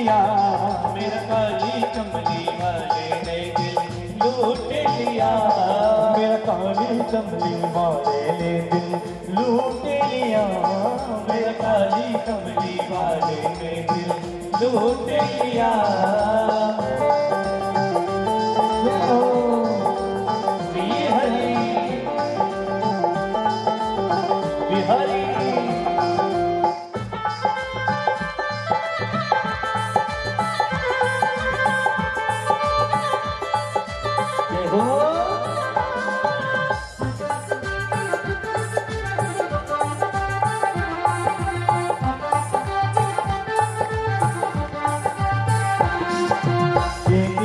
लिया, मेरा काली कमली वाले ने दिल लूट लिया, मेरा काली कमली वाले ने दिल लूट लिया, मेरा काली कमली वाले ने दिल लूट लिया। बिहारी बिहारी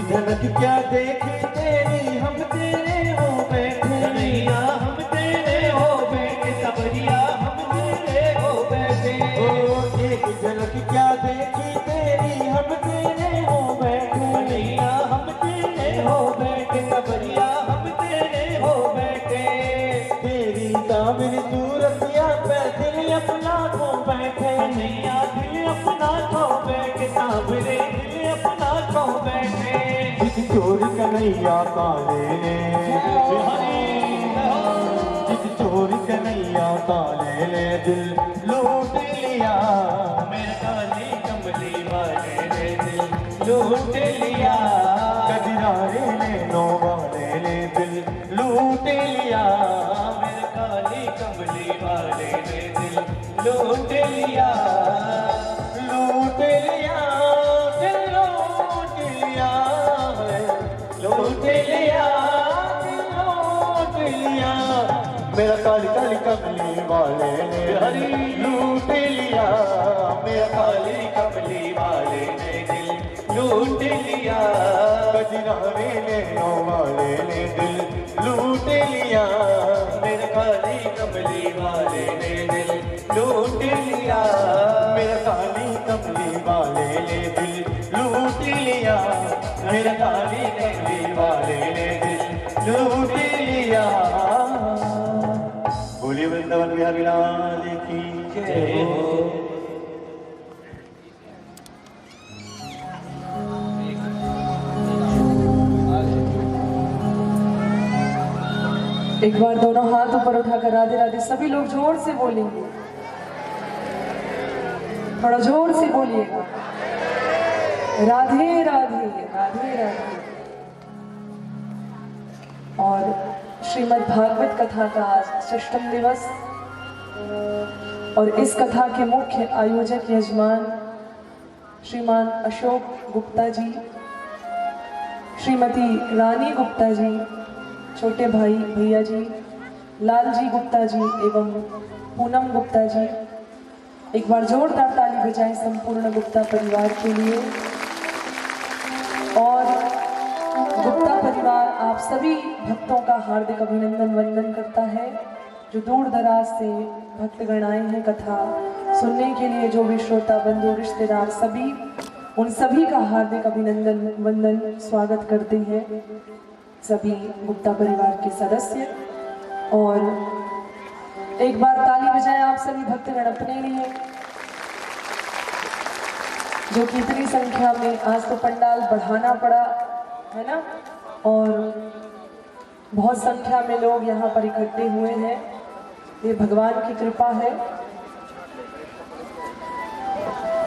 झलक क्या देखे तेरी, हम तेरे हो बैठे, कन्हैया हम तेरे हो बैठे, सबरिया हम तेरे हो बैठे। ओ एक झलक क्या देखी तेरी, हम तेरे हो बैठे, कन्हैया हम तेरे हो बैठे, सबरिया हम तेरे हो बैठे। तेरी तामिर सूरतिया पे दिल अपना खो बैठे, कन्हैया दिल अपना खो बैठे, सांवरे दिल अपना खो बैठे। जिस चोर कन्हैया काले ने, जिस चोर कन्हैया काले ने दिल लूट लिया, मेरे काली कमली वाले ने दिल लूट लिया, कजरारे नैनो वाले ने दिल लूट लिया, मेरे काली कमली वाले ने दिल लूट लिया, लूट लिया, दिल लूट लिया, लूट लिया, दिल लूट लिया, मेरा काली काली कमली वाले ने हरी लूट लिया, मेरा काली कमली वाले ने दिल लूट लिया, कजरारे नैनो वाले ने दिल लूट लिया, मेरे काली कमली वाले ने दिल लूट लिया, मेरा काली कमली वाले ने दिल लूट लिया, मेरा काली कमली वाले ने दिल लूट लिया। बोलिए वृंदावन बिहारी लाल की जय हो। एक बार दोनों हाथ ऊपर उठाकर राधे राधे सभी लोग जोर से बोलेंगे, थोड़ा जोर से बोलिएगा, राधे राधे राधे राधे। और श्रीमद् भागवत कथा का आज 6वां दिवस और इस कथा के मुख्य आयोजक यजमान श्रीमान अशोक गुप्ता जी, श्रीमती रानी गुप्ता जी, छोटे भाई भैया जी लाल जी गुप्ता जी एवं पूनम गुप्ता जी। एक बार जोरदार ताली बजाएं संपूर्ण गुप्ता परिवार के लिए। और गुप्ता परिवार आप सभी भक्तों का हार्दिक अभिनंदन वंदन करता है, जो दूर दराज से भक्तगण आए हैं कथा सुनने के लिए, जो भी श्रोता बंधु रिश्तेदार सभी, उन सभी का हार्दिक अभिनंदन वंदन स्वागत करते हैं सभी गुप्ता परिवार के सदस्य। और एक बार ताली बजाएं आप सभी भक्तगण अपने लिए, जो कि इतनी संख्या में, आज तो पंडाल बढ़ाना पड़ा है ना, और बहुत संख्या में लोग यहाँ पर इकट्ठे हुए हैं, ये भगवान की कृपा है।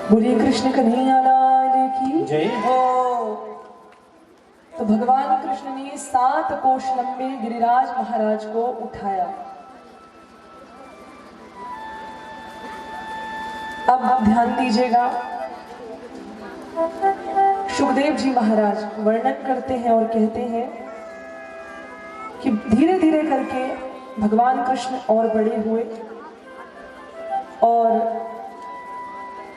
बोलिए कृष्ण कन्हैया लाल की जय हो। तो भगवान कृष्ण ने 7 कोश लंबे गिरिराज महाराज को उठाया। अब ध्यान दीजिएगा, सुखदेव जी महाराज वर्णन करते हैं और कहते हैं कि धीरे धीरे करके भगवान कृष्ण और बड़े हुए और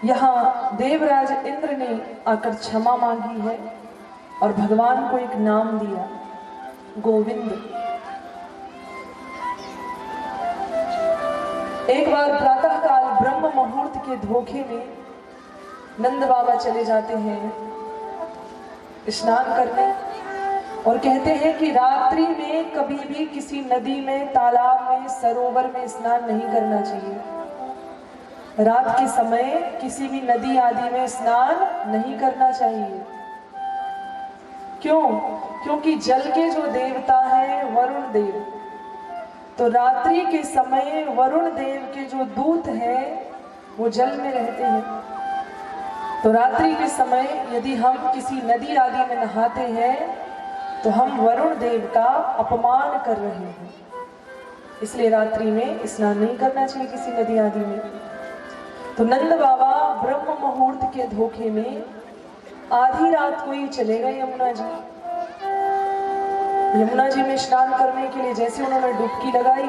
यहाँ देवराज इंद्र ने आकर क्षमा मांगी है और भगवान को एक नाम दिया, गोविंद। एक बार प्रातःकाल ब्रह्म मुहूर्त के धोखे में नंद बाबा चले जाते हैं स्नान करने और कहते हैं कि रात्रि में कभी भी किसी नदी में, तालाब में, सरोवर में स्नान नहीं करना चाहिए। रात के समय किसी भी नदी आदि में स्नान नहीं करना चाहिए। क्यों? क्योंकि जल के जो देवता है वरुण देव, तो रात्रि के समय वरुण देव के जो दूत हैं वो जल में रहते हैं। तो रात्रि के समय यदि हम किसी नदी आदि में नहाते हैं तो हम वरुण देव का अपमान कर रहे हैं। इसलिए रात्रि में स्नान नहीं करना चाहिए किसी नदी आदि में। तो नंद बाबा ब्रह्म मुहूर्त के धोखे में आधी रात को ही चले गए यमुना जी। यमुना जी में स्नान करने के लिए जैसे उन्होंने डुबकी लगाई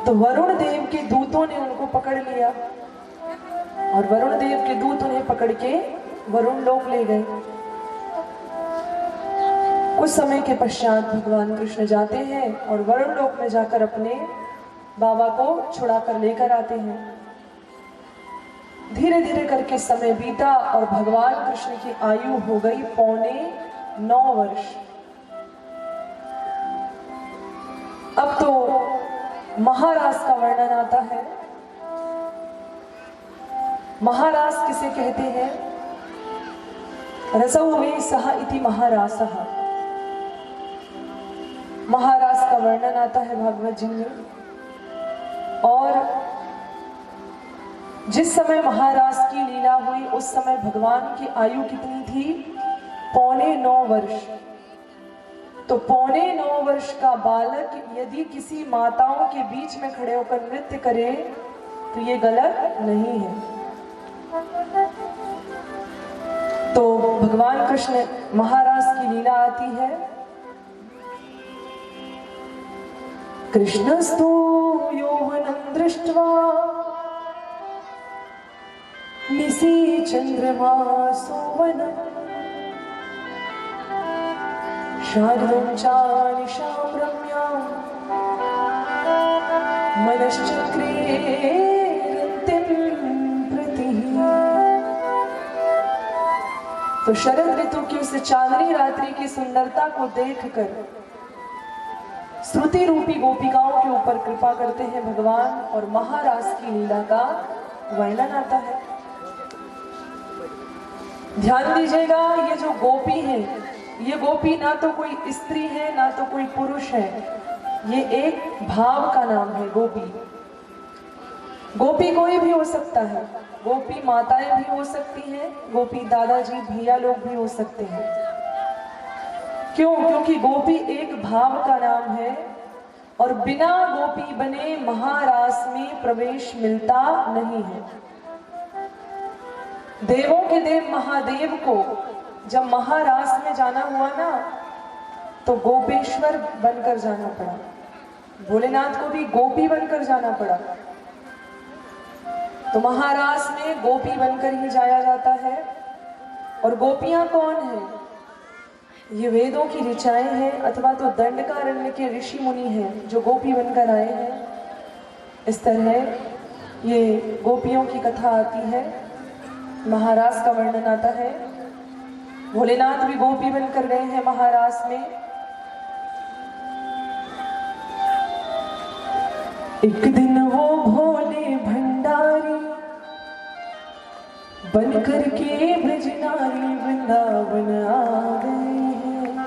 तो वरुण देव के दूतों ने उनको पकड़ लिया और वरुण देव के दूत उन्हें पकड़ के वरुण लोक ले गए। कुछ समय के पश्चात भगवान कृष्ण जाते हैं और वरुण लोक में जाकर अपने बाबा को छुड़ा कर लेकर आते हैं। धीरे धीरे करके समय बीता और भगवान कृष्ण की आयु हो गई 9.25 वर्ष। अब तो महारास का वर्णन आता है। महारास किसे कहते हैं? रसौ वे सह इति महारासः। महारास का वर्णन आता है भागवत जी में। और जिस समय महारास की लीला हुई उस समय भगवान की आयु कितनी थी? 9.25 वर्ष। तो 9.25 वर्ष का बालक यदि किसी माताओं के बीच में खड़े होकर नृत्य करे तो ये गलत नहीं है। तो भगवान कृष्ण महारास की लीला आती है। कृष्णस्तु यौवनं दृष्ट्वा निशी चंद्रमा सुवनं शारदं चानिशां रम्यां मनश्चक्रे तो शरद ऋतु की उस चांदनी रात्रि की सुंदरता को देखकर श्रुति रूपी गोपिकाओं के ऊपर कृपा करते हैं भगवान और महारास की लीला का वर्णन आता है। ध्यान दीजिएगा, ये जो गोपी है, ये गोपी ना तो कोई स्त्री है ना तो कोई पुरुष है, ये एक भाव का नाम है गोपी। गोपी कोई भी हो सकता है, गोपी माताएं भी हो सकती हैं, गोपी दादाजी भैया लोग भी हो सकते हैं। क्यों? क्योंकि गोपी एक भाव का नाम है और बिना गोपी बने महारास में प्रवेश मिलता नहीं है। देवों के देव महादेव को जब महारास में जाना हुआ ना तो गोपेश्वर बनकर जाना पड़ा, भोलेनाथ को भी गोपी बनकर जाना पड़ा। तो महारास में गोपी बनकर ही जाया जाता है। और गोपियां कौन है? ये वेदों की ऋचाएं हैं अथवा तो दंडकारण्य के ऋषि मुनि हैं जो गोपी बनकर आए हैं। इस तरह ये गोपियों की कथा आती है, महारास का वर्णन आता है। भोलेनाथ भी गोपी बनकर गए हैं महारास में। एक दिन वो भोले भंडारी बनकर के ब्रजनारी वृंदावन आ गए हैं।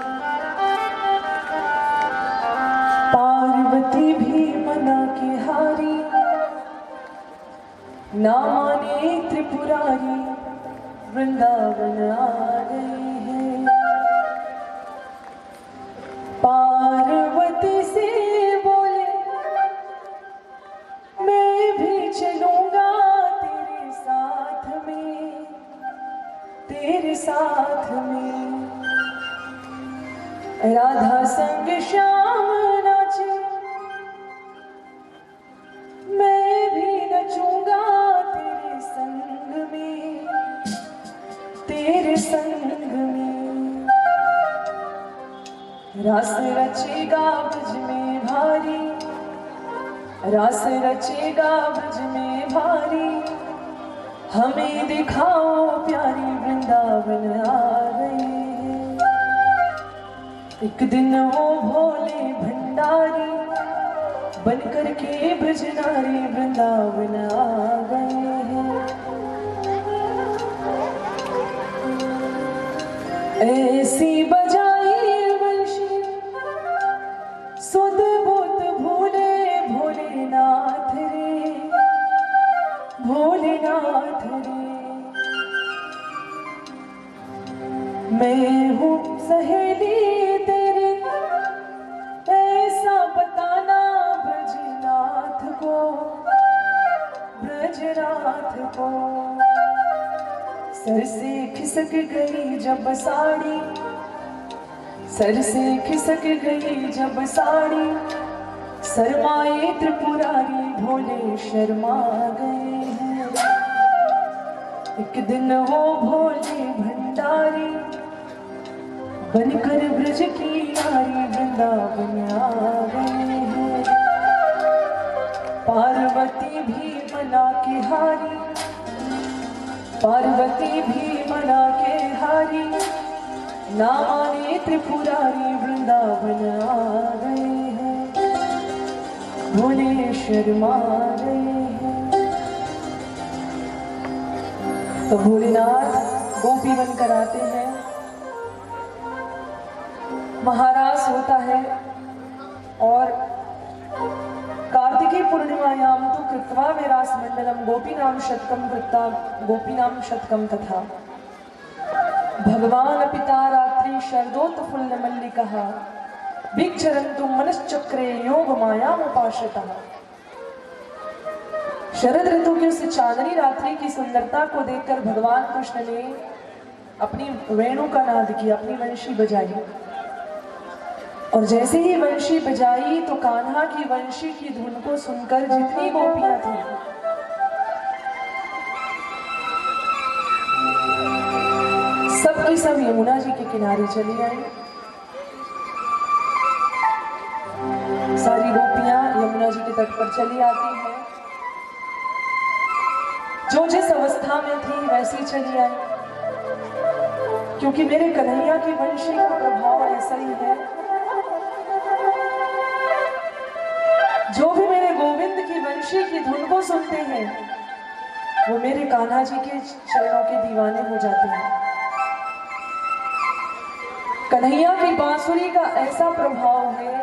पार्वती भी मना के हारी, ना माने त्रिपुरारी वृंदावन आ गए हैं। पार्वती से बोले मैं भी चलूंगा तेरे साथ में, तेरे साथ में। राधा संग श्याम नाचे, मैं भी नचूंगा तेरे संग में, तेरे संग में। रास रचेगा ब्रज में भारी, रास रचेगा ब्रज में भारी। हमें दिखाओ प्यारी वृंदावन आ गए हैं। एक दिन वो भोले भंडारी बनकर के ब्रज नारी वृंदावन आ गए हैं। ऐसी बजाई वंशी सुध बुध भोले भोलेनाथ रे, भोलेनाथ रे। मैं हूँ सहेली तेरी, ऐसा बताना ब्रजनाथ को, ब्रजनाथ को। सर से खिसक गई जब साड़ी, सर से खिसक गई जब साड़ी, शर्माए त्रिपुरारी भोले शर्मा गए हैं। एक दिन वो भोले भंडारी बनकर ब्रज की नारी वृंदावन आ गए हैं। पार्वती भी मना के हारी, पार्वती भी मना के हारी, ना माने त्रिपुरारी वृंदावन आ गए हैं, भोले शर्मा गए हैं। तो भोलेनाथ गोपी बनकर आते हैं, महारास होता है और कार्तिकी पूर्णिमायाम तो कृत्वा विरास मंडलम गोपीनाम शतकम कृत्वा गोपीनाम शतकम तथा भगवान पिता रात्रि शरदोत्फुल्ल मल्लिकः भिक्षरन्तु मनश्चक्रे योग मायामुपाश्रितः। शरद ऋतु की उस चांदनी रात्रि की सुंदरता को देखकर भगवान कृष्ण ने अपनी वेणु का नाद किया, अपनी वंशी बजाई। और जैसे ही वंशी बजाई तो कान्हा की वंशी की धुन को सुनकर जितनी गोपियां थी सबकी सब यमुना जी के किनारे चली आई। सारी गोपियां यमुना जी के तट पर चली आती हैं, जो जिस अवस्था में थी वैसी चली आई, क्योंकि मेरे कन्हैया की वंशी का प्रभाव ऐसा ही है। जो भी मेरे गोविंद की वंशी की धुन को सुनते हैं वो मेरे कान्हा जी के चरणों के दीवाने हो जाते हैं। कन्हैया की बांसुरी का ऐसा प्रभाव है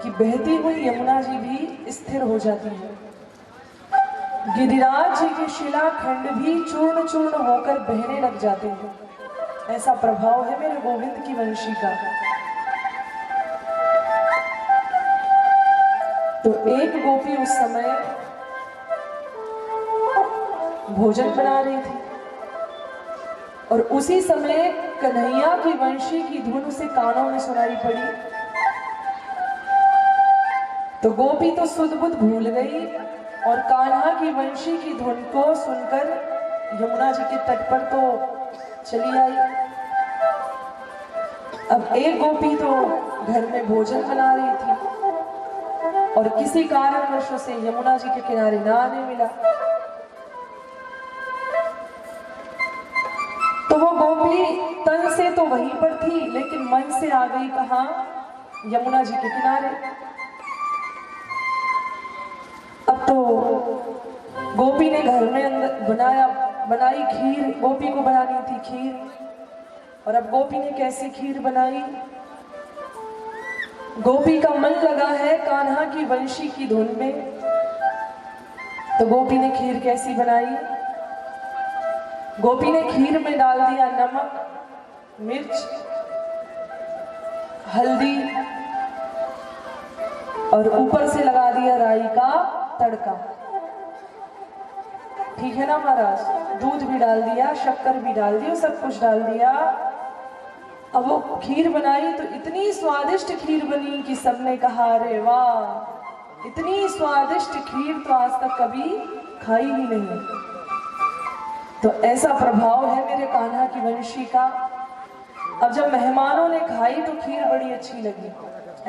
कि बहती हुई यमुना जी भी स्थिर हो जाती है। गिरिराज जी के शिलाखंड भी चूर्ण चूर्ण होकर बहने लग जाते हैं। ऐसा प्रभाव है मेरे गोविंद की वंशी का। तो एक गोपी उस समय भोजन बना रही थी और उसी समय कन्हैया की वंशी की धुन उसे कानों में सुनाई पड़ी। तो गोपी तो सुध बुध भूल गई और कान्हा की वंशी की धुन को सुनकर यमुना जी के तट पर तो चली आई। अब एक गोपी तो घर में भोजन बना रही थी और किसी कारणवश उसे यमुना जी के किनारे ना आने मिला, तो वो गोपी तन से तो वहीं पर थी लेकिन मन से आ गई कहाँ? यमुना जी के किनारे। अब तो गोपी ने घर में अंदर बनाई खीर, गोपी को बनानी थी खीर। और अब गोपी ने कैसी खीर बनाई? गोपी का मन लगा है कान्हा की वंशी की धुन में, तो गोपी ने खीर कैसी बनाई? गोपी ने खीर में डाल दिया नमक, मिर्च, हल्दी और ऊपर से लगा दिया राई का तड़का। ठीक है ना महाराज? दूध भी डाल दिया, शक्कर भी डाल दिया, सब कुछ डाल दिया। अब वो खीर बनाई तो इतनी स्वादिष्ट खीर बनी कि सबने कहा अरे वाह, इतनी स्वादिष्ट खीर तो आज तक कभी खाई ही नहीं। तो ऐसा प्रभाव है मेरे कान्हा की वंशी का। अब जब मेहमानों ने खाई तो खीर बड़ी अच्छी लगी।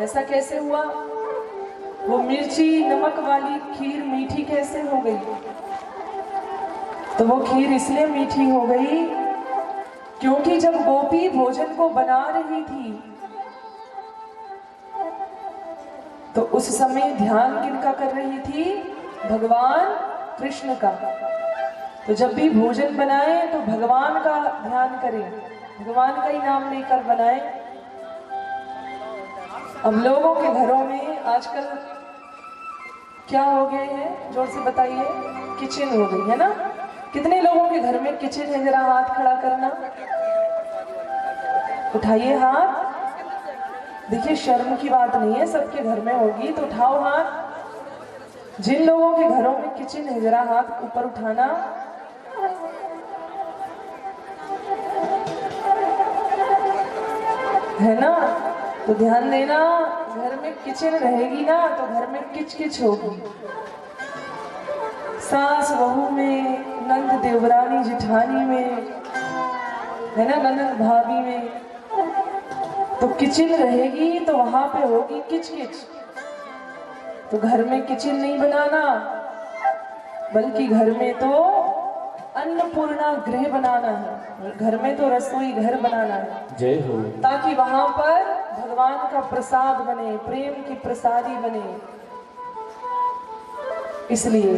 ऐसा कैसे हुआ? वो मिर्ची नमक वाली खीर मीठी कैसे हो गई? तो वो खीर इसलिए मीठी हो गई क्योंकि जब गोपी भोजन को बना रही थी तो उस समय ध्यान किनका कर रही थी? भगवान कृष्ण का। तो जब भी भोजन बनाए तो भगवान का ध्यान करें, भगवान का ही नाम लेकर बनाए। अब लोगों के घरों में आजकल क्या हो गए हैं, जोर से बताइए? किचन हो गई है ना। कितने लोगों के घर में किचन है? जरा हाथ खड़ा करना, उठाइए हाथ। देखिए शर्म की बात नहीं है, सबके घर में होगी तो उठाओ हाथ। जिन लोगों के घरों में किचन है जरा हाथ ऊपर उठाना। है ना? तो ध्यान देना, घर में किचन रहेगी ना तो घर में किचकिच होगी। सास बहू में, नंद देवरानी जिठानी में, है ना, ननद भाभी में, तो किचन रहेगी तो वहां पे होगी किचकिच। तो घर में किचन नहीं बनाना, बल्कि घर में तो अन्नपूर्णा गृह बनाना है, घर में तो रसोई घर बनाना है। जय हो। ताकि वहां पर भगवान का प्रसाद बने, प्रेम की प्रसादी बने। इसलिए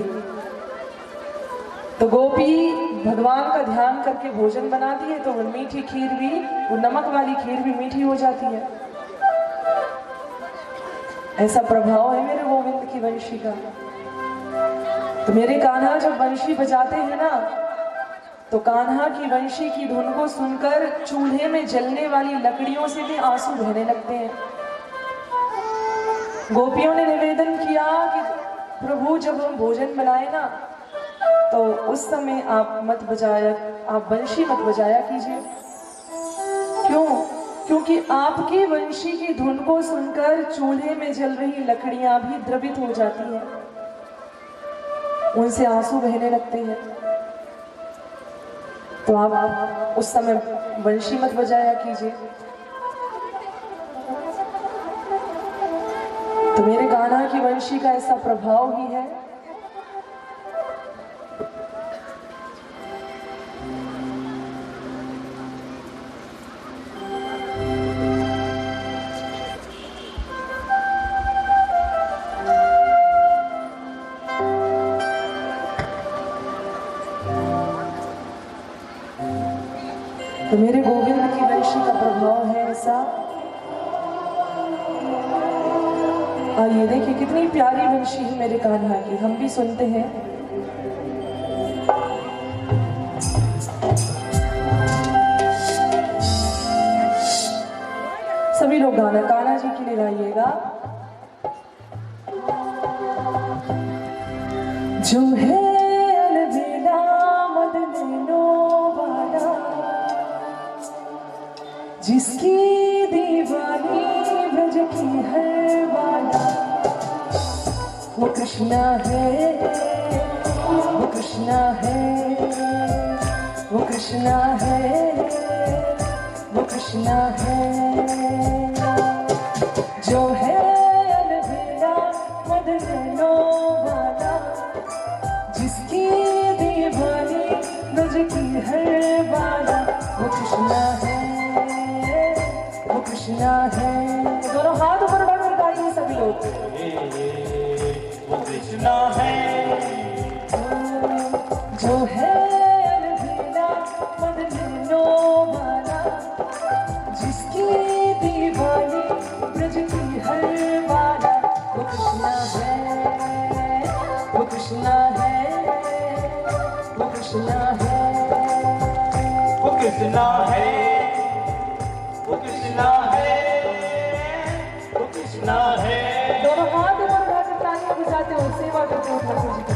तो गोपी भगवान का ध्यान करके भोजन बनाती है तो वो मीठी खीर भी, वो नमक वाली खीर भी मीठी हो जाती है। ऐसा प्रभाव है मेरे गोविंद की वंशी का। तो मेरे कान्हा जब वंशी बजाते हैं ना तो कान्हा की वंशी की धुन को सुनकर चूल्हे में जलने वाली लकड़ियों से भी आंसू बहने लगते हैं। गोपियों ने निवेदन किया कि प्रभु जब हम भोजन बनाए ना तो उस समय आप मत बजाया, आप वंशी मत बजाया कीजिए। क्यों? क्योंकि आपकी वंशी की धुन को सुनकर चूल्हे में जल रही लकड़ियां भी द्रवित हो जाती हैं, उनसे आंसू बहने लगते हैं। तो आप उस समय वंशी मत बजाया कीजिए। तो मेरे कान्हा की वंशी का ऐसा प्रभाव ही है। तो मेरे गोविंद की वंशी का प्रभाव है ऐसा। आइए देखिए कितनी प्यारी वंशी है मेरे कान्हा की, हम भी सुनते हैं। सभी लोग गाना कान्हा जी के लिए गाइएगा। जो है अलविदा मदनो वाला, जिसकी दीवानी ब्रज की हर वाला, वो कृष्णा है, वो कृष्णा है, वो कृष्णा है, वो कृष्णा है। जो है अलविदा मदनो वाला, जिसकी दीवानी ब्रज की हर वाला, वो कृष्णा है, वो कृष्णा है। दोनों हाथ ऊपर उठाकर गाइए सभी लोग। वो कृष्णा है, जो है अलविदा मदनो वाला, जिसकी दीवानी ब्रज की हर वाला, वो कृष्णा है, वो कृष्णा है, वो कृष्णा है, वो कृष्णा है, वो कृष्णा है, वो कृष्णा है। दोनों हाथ ऊपर उठाकर तालियां बजाते हो, सेवा करते हो ठाकुर जी की।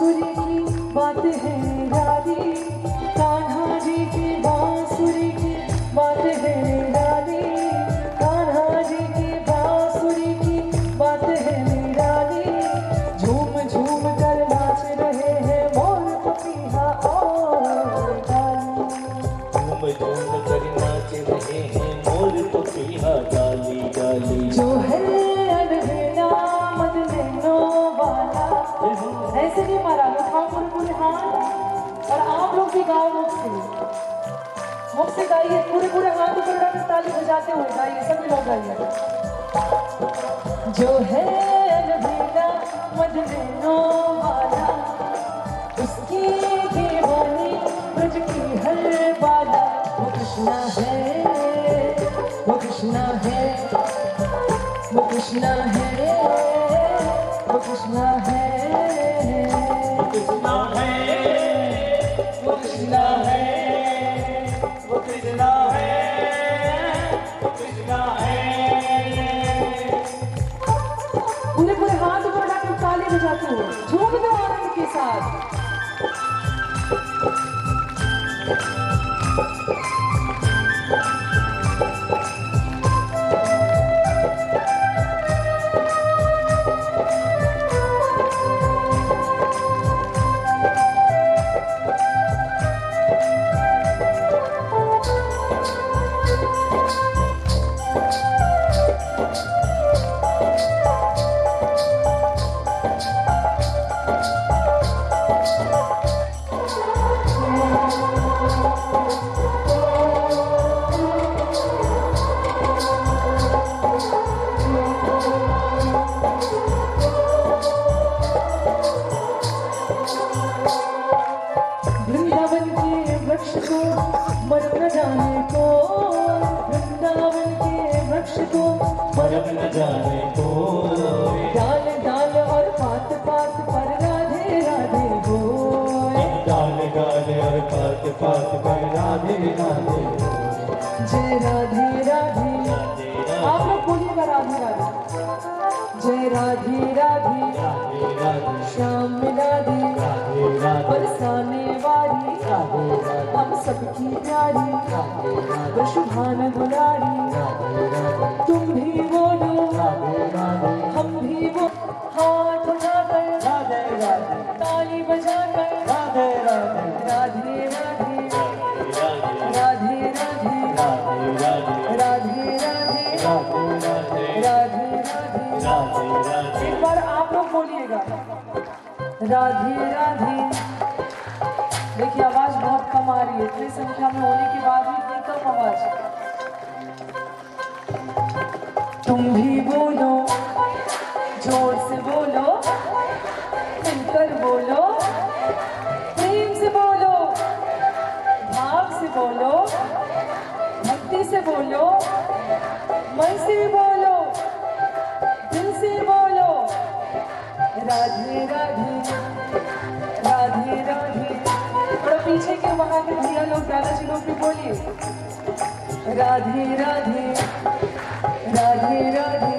बांसुरी की बात है निराली, कान्हा जी की बांसुरी की बात है निराली, कान्हा जी की बांसुरी की बात है निराली। झूम झूम कर नाच रहे हैं मोर पपीहा और डाली। झूम झूम कर नाच रहे हैं मोर पपीहा डाली डाली। जो है अलबेला मत लेनो वाला, ऐसे नहीं मारा लो, हाँ पूरे पूरे हाथ, और आप लोग भी गाओ मुझसे गाइए, पूरे पूरे हाथ ऊपर उठाकर ताली बजाते हुए गाइए, सभी लोग गाइए। जो है अलबेला मत लेनो वाला, उसकी दीवानी ब्रज की हर बाला। वो कृष्णा है, वो कृष्णा है, वो कृष्णा है, वो कृष्णा है, कृष्णा है, वो कृष्णा है, वो कृष्णा है, वो कृष्णा है। पूरे पूरे हाथ ऊपर उठाकर ताली बजाते हुए झूम दो आनंद के साथ। वृंदावन के वृक्ष को मर न जाने को, वृंदावन के वृक्ष को मर मरम न जाने को, डाल डाल और पात पात पर राधे राधे बोए। डाल डाल और पात पात पर राधे राधे। जय राधे राधे, आप लोग बोलिएगा राधे राधे। जय राधे राधे, राधे राधे श्याम राधे, राधे राधे बरसाने वाली राधे राधे हम सबकी प्यारी राधे राधे वृषभान दुलारी। राधे राधे तुम भी बोलो राधे राधे हम भी वो, हाथ उठाकर राधे राधे, ताली बजाकर राधे राधे, राधे राधे, राधे राधे राधे, राधे राधे राधे राधे, राधे राधे राधे राधे। राधे राधे। एक बार आप लोग बोलिएगा राधे राधे। देखिए आवाज बहुत कम आ रही है, इतनी संख्या में होने के बाद भी इतनी कम आवाज। तुम भी बोलो, जोर से बोलो, मिलकर बोलो, प्रेम से बोलो, भाव से बोलो, भक्ति से बोलो, मन से बोलो, दिल से बोलो। राधे राधे, राधे राधे। थोड़ा पीछे के वहां के भैया लोग, दादाजी लोग भी बोलिए राधे राधे, राधे राधे,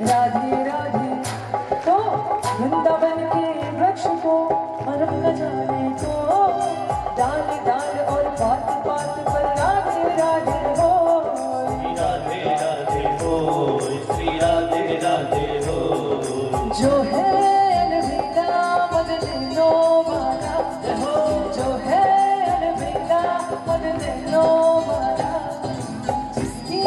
राधे राधे। तो वृंदावन के वृक्ष को मरम न जाने को, डाल डाल और पात पात पर राधे राधे हो। राधे राधे हो, श्री राधे राधे हो। जो है अलबेला मदनो वाला, जो है अलबेला मदनो वाला, जिसकी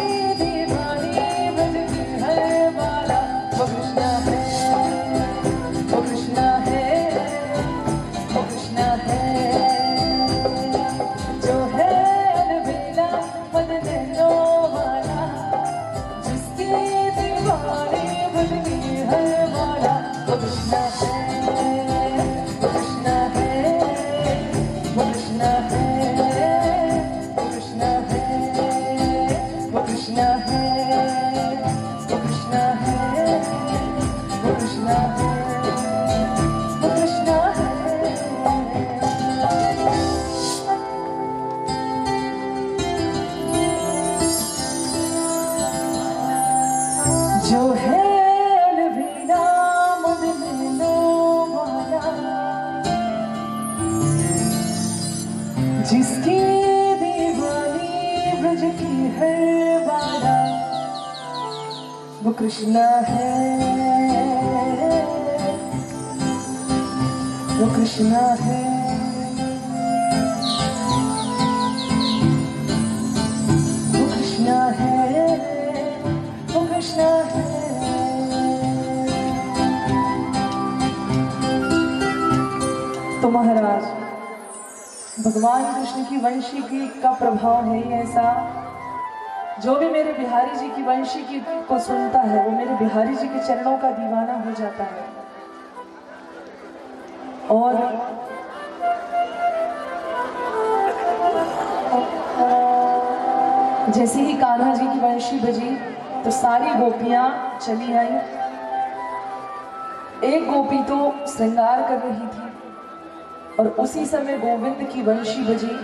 वो कृष्णा है, वो कृष्णा है, वो कृष्णा है, वो कृष्णा है। तो महाराज भगवान कृष्ण की वंशी की का प्रभाव है ही ऐसा, जो भी मेरे बिहारी जी की वंशी की को सुनता है वो मेरे बिहारी जी के चरणों का दीवाना हो जाता है। और जैसे ही कान्हा जी की वंशी बजी तो सारी गोपियां चली आई। एक गोपी तो श्रृंगार कर रही थी और उसी समय गोविंद की वंशी बजी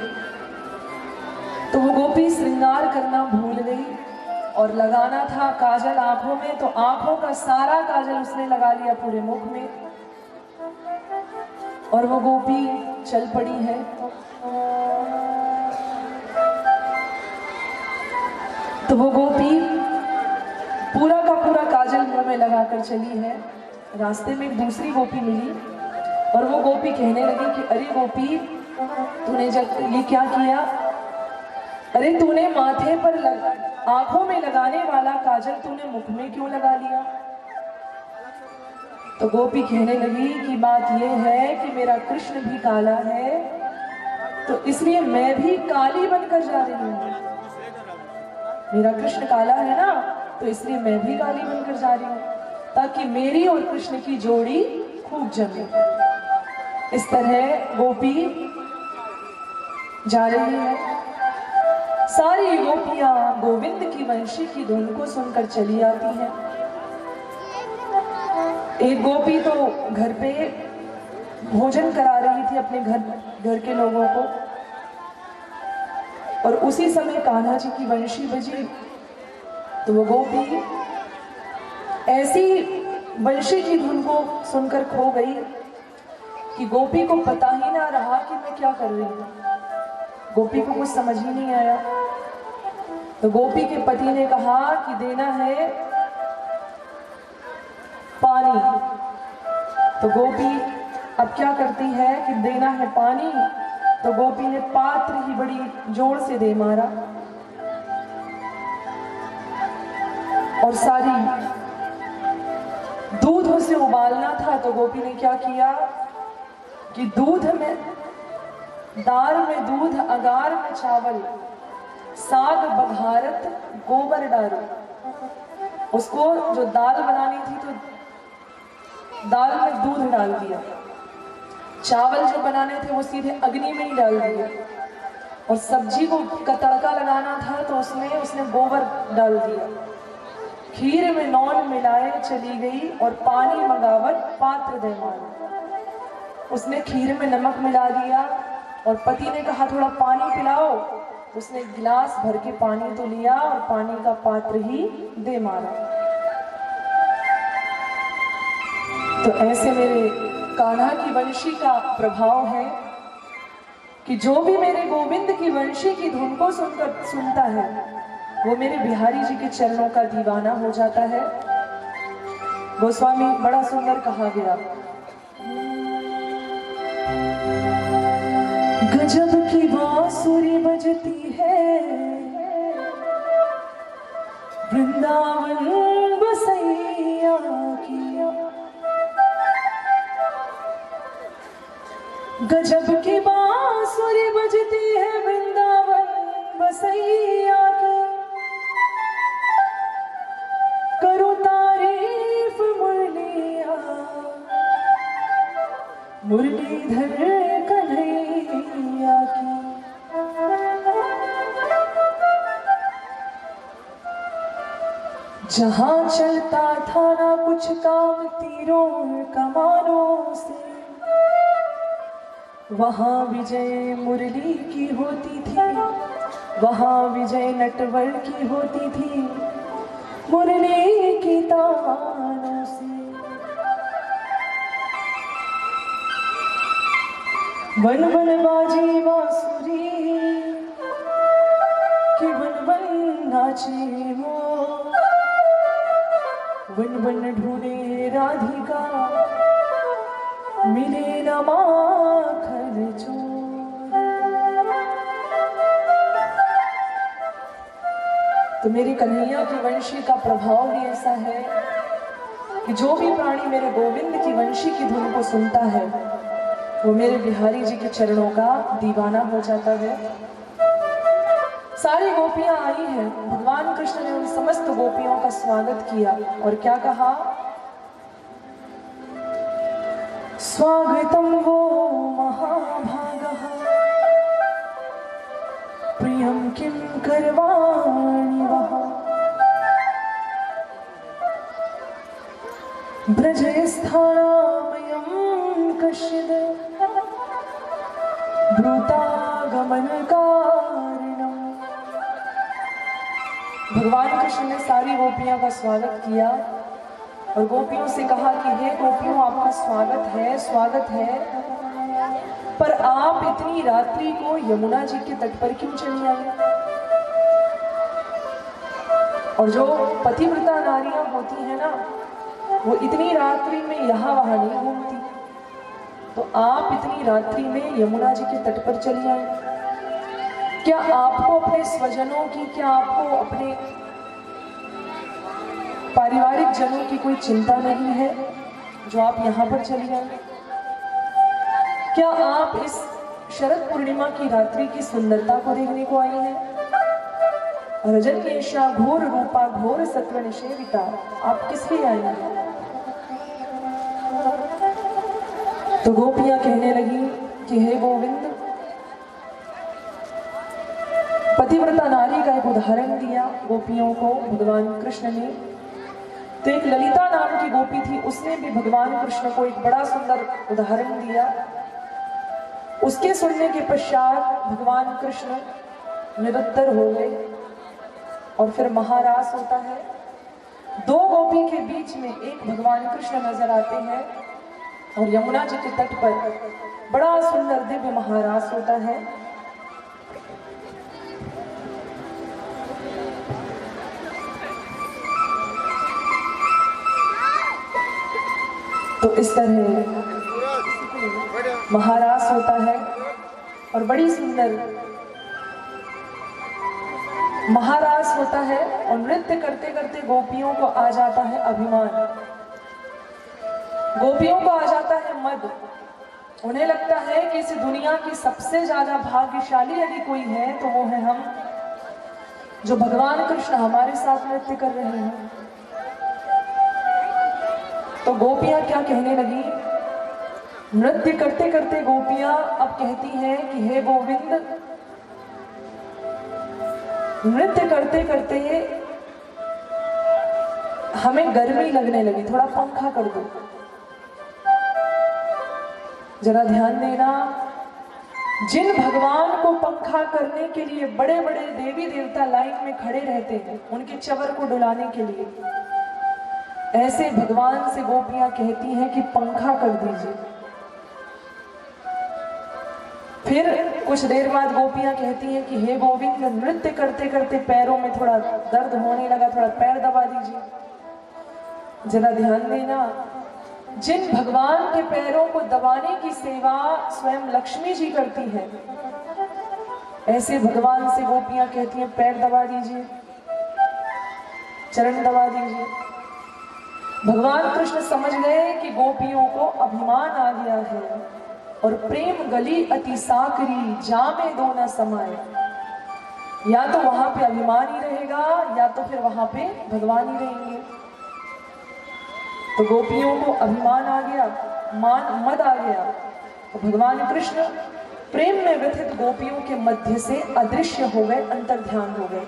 तो वो गोपी श्रृंगार करना भूल गई और लगाना था काजल आंखों में, तो आंखों का सारा काजल उसने लगा लिया पूरे मुख में और वो गोपी चल पड़ी है। तो वो गोपी पूरा का पूरा काजल मुंह में लगाकर चली है। रास्ते में एक दूसरी गोपी मिली और वो गोपी कहने लगी कि अरे गोपी, तूने ये क्या किया? अरे तूने माथे पर आंखों में लगाने वाला काजल तूने मुख में क्यों लगा लिया? तो गोपी कहने लगी कि बात यह है कि मेरा कृष्ण भी काला है, तो इसलिए मैं भी काली बनकर जा रही हूँ। मेरा कृष्ण काला है ना, तो इसलिए मैं भी काली बनकर जा रही हूँ, ताकि मेरी और कृष्ण की जोड़ी खूब जमे। इस तरह गोपी जा रही है। सारी गोपियां गोविंद की वंशी की धुन को सुनकर चली आती हैं। एक गोपी तो घर पे भोजन करा रही थी अपने घर के लोगों को, और उसी समय कान्हा जी की वंशी बजी तो वो गोपी ऐसी वंशी की धुन को सुनकर खो गई कि गोपी को पता ही ना रहा कि मैं क्या कर रही हूँ। गोपी को कुछ समझ ही नहीं आया। तो गोपी के पति ने कहा कि देना है पानी। तो गोपी अब क्या करती है कि देना है पानी, तो गोपी ने पात्र ही बड़ी जोर से दे मारा और सारी दूध उसे उबालना था। तो गोपी ने क्या किया कि दूध में, दाल में दूध, अगार में चावल, साग बघारत, गोबर डालो। उसको जो दाल बनानी थी तो दाल में दूध डाल दिया, चावल जो बनाने थे वो सीधे अग्नि में ही डाल दिया, और सब्जी को का तड़का लगाना था तो उसमें उसने गोबर डाल दिया। खीर में नौन मिलाए चली गई और पानी मंगावत पात्र दे मारो। उसने खीर में नमक मिला दिया और पति ने कहा थोड़ा पानी पिलाओ, उसने गिलास भर के पानी तो लिया और पानी का पात्र ही दे मारा। तो ऐसे मेरे कान्हा की वंशी का प्रभाव है कि जो भी मेरे गोविंद की वंशी की धुन को सुनता है वो मेरे बिहारी जी के चरणों का दीवाना हो जाता है। गोस्वामी बड़ा सुंदर कहा गया, गजब की बांसुरी बजती है वृंदावन बसैया की, गजब की बांसुरी बजती है वृंदावन बसैया की। करो तारीफ मुरलिया मुरलीधर कन्हैया की। जहां चलता था ना कुछ काम तीरों कमानों से, वहां विजय मुरली की होती थी, वहां विजय नटवर की होती थी, मुरली की तानों से। वन वन बाजी बांसुरी कि वन वन नाचे हो, वन वन ढूंढे राधिका मिले न माखन चोर। तो मेरे कन्हैया की वंशी का प्रभाव भी ऐसा है कि जो भी प्राणी मेरे गोविंद की वंशी की धुन को सुनता है वो मेरे बिहारी जी के चरणों का दीवाना हो जाता है। सारी गोपियां आई हैं, भगवान कृष्ण ने उन समस्त गोपियों का स्वागत किया और क्या कहा, स्वागतम वो महाभागः प्रियम किं करवाणि वः ब्रजस्थानामयं कश्चिद् ब्रूतागमनकारिणम्। भगवान कृष्ण ने सारी गोपियों का स्वागत किया और गोपियों से कहा कि हे गोपियों, आपका स्वागत है, पर आप इतनी रात्रि को यमुना जी के तट पर क्यों चली आई? और जो पतिव्रता नारियां होती हैं ना, वो इतनी रात्रि में यहाँ वहां नहीं घूमती, तो आप इतनी रात्रि में यमुना जी के तट पर चली आई। क्या आपको अपने स्वजनों की, क्या आपको अपने पारिवारिक जनों की कोई चिंता नहीं है जो आप यहाँ पर चली आई? क्या आप इस शरद पूर्णिमा की रात्रि की सुंदरता को देखने को आई हैं? रजन्येषा घोर रूपा घोर सत्व निषेविता, आप किस लिए आई हैं? तो गोपियां कहने लगी कि हे गोविंद, पतिव्रता नारी का एक उदाहरण दिया गोपियों को भगवान कृष्ण ने। तो एक ललिता नाम की गोपी थी, उसने भी भगवान कृष्ण को एक बड़ा सुंदर उदाहरण दिया। उसके सुनने के पश्चात भगवान कृष्ण निरुत्तर हो गए और फिर महारास होता है। दो गोपी के बीच में एक भगवान कृष्ण नजर आते हैं और यमुना जी के तट पर बड़ा सुंदर दिव्य महारास होता है। तो इस तरह महारास होता है और बड़ी सुंदर महारास होता है और नृत्य करते करते गोपियों को आ जाता है अभिमान, गोपियों को आ जाता है मद। उन्हें लगता है कि इस दुनिया की सबसे ज्यादा भाग्यशाली यदि कोई है तो वो है हम, जो भगवान कृष्ण हमारे साथ नृत्य कर रहे हैं। तो गोपियां क्या कहने लगी, नृत्य करते करते गोपियां अब कहती हैं कि हे गोविंद, नृत्य करते करते हमें गर्मी लगने लगी, थोड़ा पंखा कर दो। जरा ध्यान देना, जिन भगवान को पंखा करने के लिए बड़े बड़े देवी देवता लाइन में खड़े रहते हैं उनके चवर को डुलाने के लिए, ऐसे भगवान से गोपियां कहती हैं कि पंखा कर दीजिए। फिर कुछ देर बाद गोपियां कहती हैं कि हे गोविंद, नृत्य करते करते पैरों में थोड़ा दर्द होने लगा, थोड़ा पैर दबा दीजिए। जरा ध्यान देना, जिन भगवान के पैरों को दबाने की सेवा स्वयं लक्ष्मी जी करती है, ऐसे भगवान से गोपियां कहती हैं पैर दबा दीजिए, चरण दबा दीजिए। भगवान कृष्ण समझ गए कि गोपियों को अभिमान आ गया है और प्रेम गली अति साकरी जामे दो न समाए, या तो वहां पे अभिमान ही रहेगा या तो फिर वहां पे भगवान ही रहेंगे। तो गोपियों को अभिमान आ गया, मद आ गया, तो भगवान कृष्ण प्रेम में व्यथित गोपियों के मध्य से अदृश्य हो गए, अंतर्ध्यान हो गए।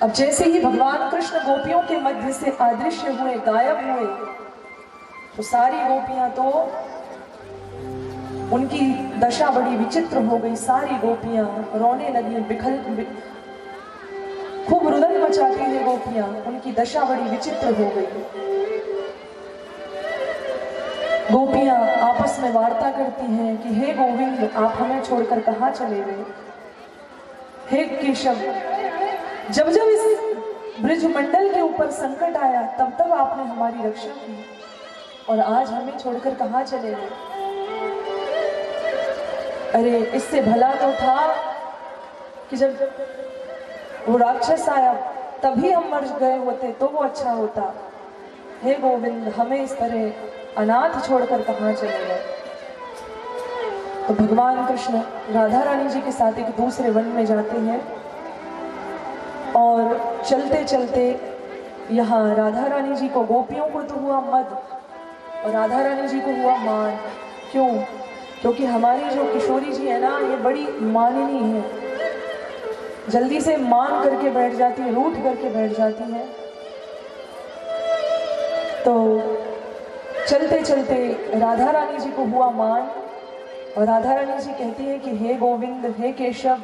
अब जैसे ही भगवान कृष्ण गोपियों के मध्य से अदृश्य हुए, गायब हुए, तो सारी गोपियां तो उनकी दशा बड़ी विचित्र हो गई। सारी गोपियां रोने लगी, खूब रुदन मचाती है गोपियां, उनकी दशा बड़ी विचित्र हो गई। गोपियां आपस में वार्ता करती हैं कि हे गोविंद, आप हमें छोड़कर कहाँ चले गए? हे केशव, जब जब इस ब्रिजमंडल के ऊपर संकट आया तब तब आपने हमारी रक्षा की, और आज हमें छोड़कर कहाँ चले गए। अरे इससे भला तो था कि जब वो राक्षस आया तभी हम मर गए होते तो वो अच्छा होता। हे गोविंद, हमें इस तरह अनाथ छोड़कर कहाँ चले गए। तो भगवान कृष्ण राधा रानी जी के साथ एक दूसरे वन में जाते हैं, और चलते चलते यहाँ राधा रानी जी को, गोपियों को तो हुआ मद और राधा रानी जी को हुआ मान। क्यों? क्योंकि हमारी जो किशोरी जी है ना, ये बड़ी माननी है, जल्दी से मान करके बैठ जाती है, रूठ करके बैठ जाती है। तो चलते चलते राधा रानी जी को हुआ मान, और राधा रानी जी कहती है कि हे गोविंद, हे केशव,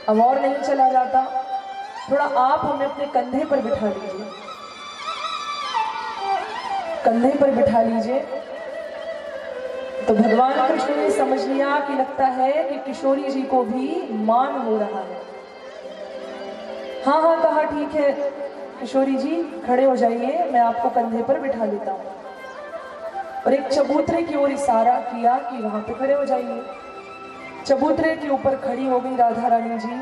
अब और नहीं चला जाता, थोड़ा आप हमें अपने कंधे पर बिठा लीजिए, कंधे पर बिठा लीजिए। तो भगवान कृष्ण ने समझ लिया कि लगता है कि किशोरी जी को भी मान हो रहा है। हाँ हाँ कहा, ठीक है किशोरी जी खड़े हो जाइए, मैं आपको कंधे पर बिठा लेता हूँ, और एक चबूतरे की ओर इशारा किया कि वहां पे खड़े हो जाइए। चबूतरे के ऊपर खड़ी हो गई राधा रानी जी,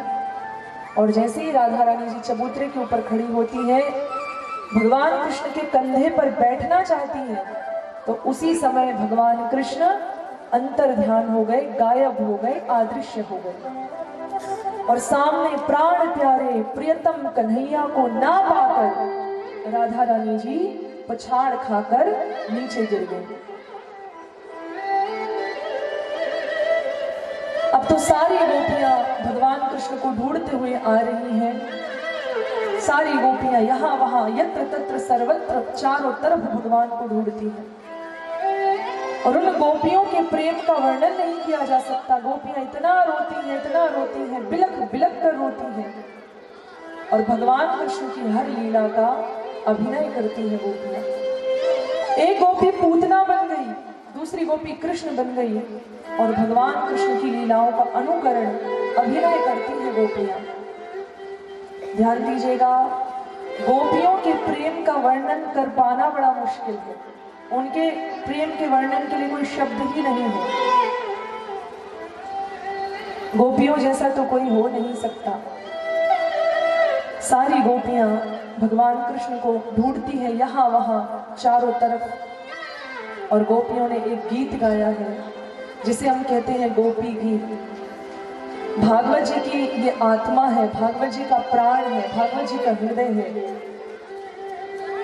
और जैसे ही राधा रानी जी चबूतरे के ऊपर खड़ी होती है, भगवान कृष्ण के कंधे पर बैठना चाहती है, तो उसी समय भगवान कृष्ण अंतर ध्यान हो गए, गायब हो गए, अदृश्य हो गए, और सामने प्राण प्यारे प्रियतम कन्हैया को ना पाकर राधा रानी जी पछाड़ खाकर नीचे गिर गई। अब तो सारी गोपियां भगवान कृष्ण को ढूंढते हुए आ रही हैं। सारी गोपियां यहाँ वहां यत्र तत्र सर्वत्र चारों तरफ भगवान को ढूंढती हैं, और उन गोपियों के प्रेम का वर्णन नहीं किया जा सकता। गोपियां इतना रोती हैं, बिलख बिलख कर रोती हैं, और भगवान कृष्ण की हर लीला का अभिनय करती है गोपियां। एक गोपी पूतना बन गई, दूसरी गोपी कृष्ण बन गई, और भगवान कृष्ण की लीलाओं का अनुकरण अभिनय करती है गोपियां। ध्यान दीजिएगा, गोपियों के प्रेम का वर्णन कर पाना बड़ा मुश्किल है, उनके प्रेम के वर्णन के लिए कोई शब्द ही नहीं है। गोपियों जैसा तो कोई हो नहीं सकता। सारी गोपियां भगवान कृष्ण को ढूंढती है यहाँ वहां चारों तरफ, और गोपियों ने एक गीत गाया है जिसे हम कहते हैं गोपी गीत। भागवत जी की ये आत्मा है, भागवत जी का प्राण है, भागवत जी का हृदय है।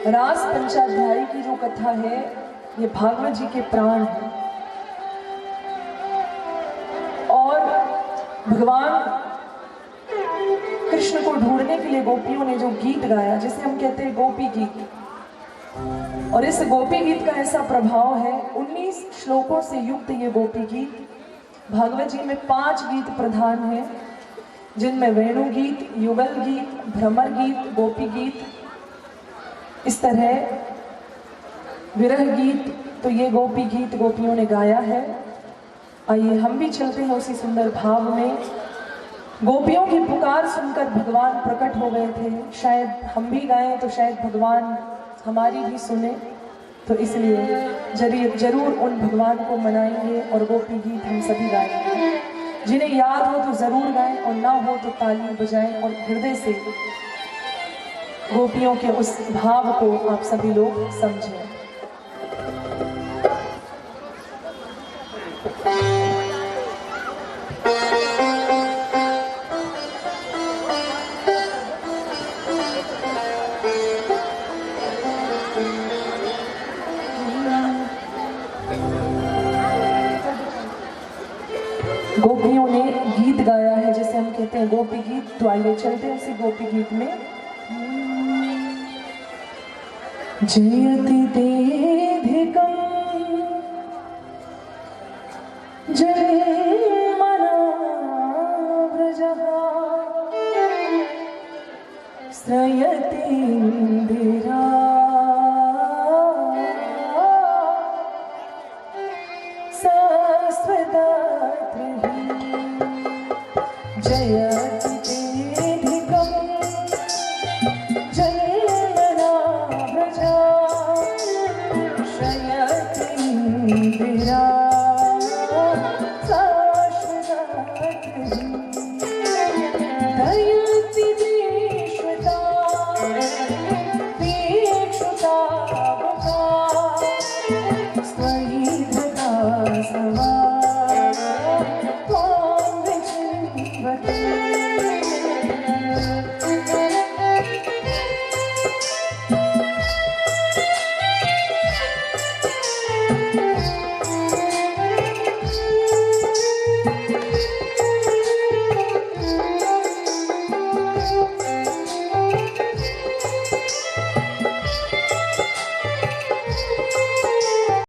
रास पंचाध्यायी की जो कथा है, ये भागवत जी के प्राण है। और भगवान कृष्ण को ढूंढने के लिए गोपियों ने जो गीत गाया, जिसे हम कहते हैं गोपी गीत, और इस गोपी गीत का ऐसा प्रभाव है, 19 श्लोकों से युक्त ये गोपी गीत। भागवत जी में 5 गीत प्रधान हैं, जिनमें वेणु गीत, युगल गीत, भ्रमर गीत, गोपी गीत, इस तरह विरह गीत। तो ये गोपी गीत गोपियों ने गाया है। आइए हम भी चलते हैं उसी सुंदर भाव में। गोपियों की पुकार सुनकर भगवान प्रकट हो गए थे, शायद हम भी गाएं तो शायद भगवान हमारी भी सुने, तो इसलिए जरूर उन भगवान को मनाएंगे और गोपी गीत हम सभी गाएंगे। जिन्हें याद हो तो जरूर गाएं, और ना हो तो ताली बजाएं, और हृदय से गोपियों के उस भाव को आप सभी लोग समझें। गोपियों ने गीत गाया है जिसे हम कहते हैं गोपी गीत। तो आइए चलते हैं उसी गोपी गीत में। जयति देधिकं जन्मना व्रजः श्रयति इंदिरा जयति देधिकं जय